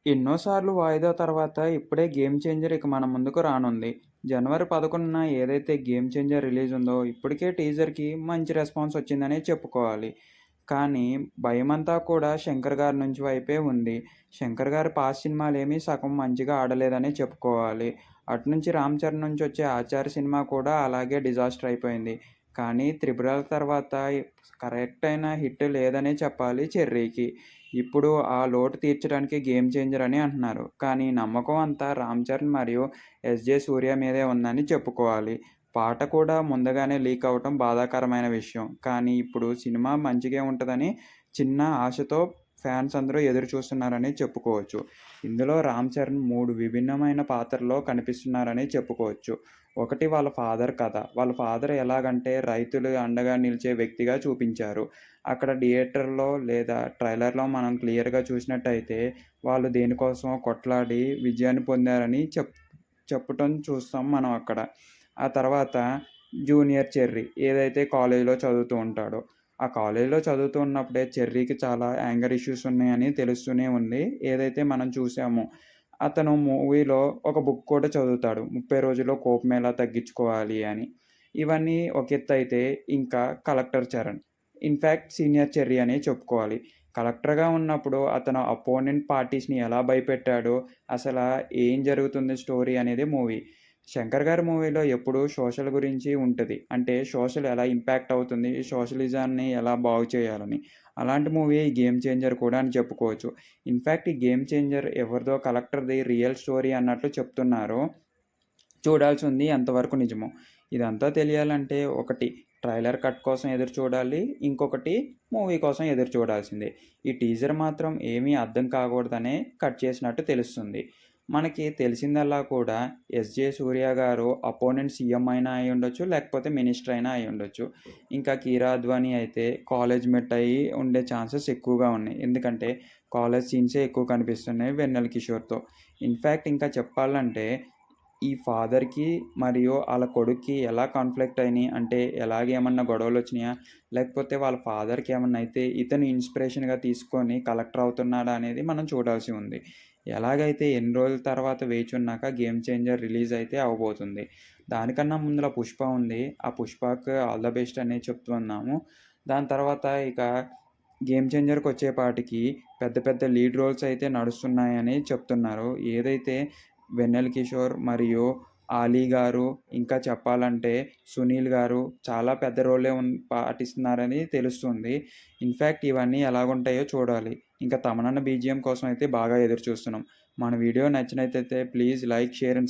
ఎన్నోసార్లు వాయిదా తర్వాత ఇప్పుడే 'గేమ్ చేంజర్' ఇక మన ముందుకు రానుంది. జనవరి 11న ఏదైతే 'గేమ్ చేంజర్' రిలీజ్ ఉందో ఇప్పటికే టీజర్‌కి మంచి రెస్పాన్స్ వచ్చిందనే చెప్పుకోవాలి. కానీ భయమంతా కూడా శంకర్ గారి నుంచి వైపే ఉంది. శంకర్ గారి పాత సినిమాలేమీ సగం మంచిగా ఆడలేదనే చెప్పుకోవాలి. అటునుంచి 'రామ్ చరణ్' నుంచి వచ్చే 'ఆచార్' సినిమా కూడా అలాగే డిజాస్టర్ అయిపోయింది. కానీ 'త్రిబుల్ ఆర్' తర్వాత కరెక్ట్ అయిన హిట్ లేదనే చెప్పాలి 'చెర్రీకి'. ఇప్పుడు ఆ లోటు తీర్చడానికి 'గేమ్ చేంజర్' అని అంటున్నారు. కానీ నమ్మకం అంతా 'రామ్ చరణ్' మరియు 'ఎస్‌జే సూర్య' మీదే ఉందని చెప్పుకోవాలి. పాట కూడా ముందుగానే లీక్ అవ్వటం బాధాకరమైన విషయం. కానీ ఇప్పుడు సినిమా మంచిగే ఉంటదని చిన్న ఆశతో ఫ్యాన్స్ అందరూ ఎదురు చూస్తున్నారని చెప్పుకోవచ్చు. ఇందులో 'రామ్ చరణ్' 3 విభిన్నమైన పాత్రల్లో కనిపిస్తున్నారని చెప్పుకోవచ్చు. ఒకటి వాళ్ళ ఫాదర్ కథ. వాళ్ళ ఫాదర్ ఎలాగంటే రైతులు అండగా నిలిచే వ్యక్తిగా చూపించారు. అక్కడ థియేటర్‌లో లేదా ట్రైలర్‌లో మనం క్లియర్‌గా చూసినట్టయితే వాళ్ళు దేనికోసమో కొట్లాడి విజయాన్ని పొందారని చెప్పటం చూస్తాం మనం అక్కడ. ఆ తర్వాత జూనియర్ చెర్రీ ఏదైతే కాలేజీలో చదువుతూ ఉంటాడో, ఆ కాలేజీలో చదువుతూ ఉన్నప్పుడే చెర్రీకి చాలా యాంగర్ ఇష్యూస్ ఉన్నాయని తెలుస్తూనే ఉంది. ఏదైతే మనం చూసామో అతను మూవీలో ఒక బుక్ కూడా చదువుతాడు. 30 రోజుల్లో కోపం ఎలా తగ్గించుకోవాలి అని. ఇవన్నీ ఒక ఎత్తయితే ఇంకా collector Charan. In fact senior cherry అనే చెప్పుకోవాలి. కలెక్టర్‌గా ఉన్నప్పుడు అతను అపోనెంట్ పార్టీస్‌ని ఎలా భయపెట్టాడో, ఏం జరుగుతుంది స్టోరీ అనేది మూవీ. శంకర్ గారి మూవీలో ఎప్పుడూ సోషల్ గురించి ఉంటది. అంటే సోషల్ ఎలా ఇంపాక్ట్ అవుతుంది, సోషలిజాన్ని ఎలా బాగు చేయాలని. అలాంటి మూవీయే ఈ 'గేమ్ చేంజర్' కూడా అని చెప్పుకోవచ్చు. ఇన్‌ఫాక్ట్ ఈ 'గేమ్ చేంజర్' ఎవరిదో కలెక్టర్‌ది రియల్ స్టోరీ అన్నట్లు చెప్తున్నారు. చూడాల్సుంది ఎంతవరకు నిజమో. ఇదంతా తెలియాలంటే ఒకటి ట్రైలర్ కట్ కోసం ఎదురు చూడాలి. ఇంకొకటి మూవీ కోసం ఎదురు చూడాల్సిందే. ఈ టీజర్ మాత్రం ఏమీ అర్థం కాకూడదనే కట్ చేసినట్టు తెలుస్తుంది. మనకి తెలిసిందల్లా కూడా 'ఎస్‌జే సూర్య' గారు అపోనెంట్ సీఎం అయినా అయ్యుండొచ్చు, లేకపోతే మినిస్టర్ అయినా అయ్యుండొచ్చు. ఇంకా 'కీరా అద్వానీ' అయితే కాలేజ్ మేట్ అయ్యి ఉండే ఛాన్సెస్ ఎక్కువగా ఉన్నాయి. ఎందుకంటే కాలేజ్ సీన్సే ఎక్కువ కనిపిస్తున్నాయి 'వెన్నెల కిషోర్‌తో'. ఇన్‌ఫాక్ట్ ఇంకా చెప్పాలంటే ఈ ఫాదర్‌కి మరియు ఆళ్ళ కొడుక్కి ఎలా కాన్‌ఫ్లిక్ట్ అయినియి అంటే ఎలాగేమన్నా గొడవలొచ్చినాయా? లేకపోతే వాళ్ళ ఫాదర్‌కి ఏమన్నా అయితే ఇతను ఇన్‌స్పిరేషన్‌గా తీసుకొని కలెక్టర్ అవుతున్నాడా అనేది మనం చూడాల్సి ఉంది. ఎలాగైతే ఎన్ని రోజుల తర్వాత వేచున్నాక 'గేమ్ చేంజర్' రిలీజ్ అయితే అవ్వబోతుంది. దానికన్నా ముందుల 'పుష్ప' ఉంది. ఆ 'పుష్ప'కి ఆల్ ద బెస్ట్ అనే చెప్తున్నాము. దాని తర్వాత ఇక 'గేమ్ చేంజర్'కొచ్చేపాటికి పెద్ద పెద్ద లీడ్ రోల్స్ అయితే నడుస్తున్నాయని చెప్తున్నారు. ఏదైతే 'వెన్నెల కిషోర్' మరియు 'ఆలీ' గారు, ఇంకా చెప్పాలంటే 'సునీల్' గారు చాలా పెద్ద రోలే పాటిస్తున్నారని తెలుస్తుంది. ఇన్‌ఫాక్ట్ ఇవన్నీ ఎలాగుంటాయో చూడాలి. ఇంకా తమనన్న బీజీఎం కోసం అయితే బాగా ఎదురు చూస్తున్నాం. మన వీడియో నచ్చినట్టయితే ప్లీజ్ లైక్, షేర్ అండ్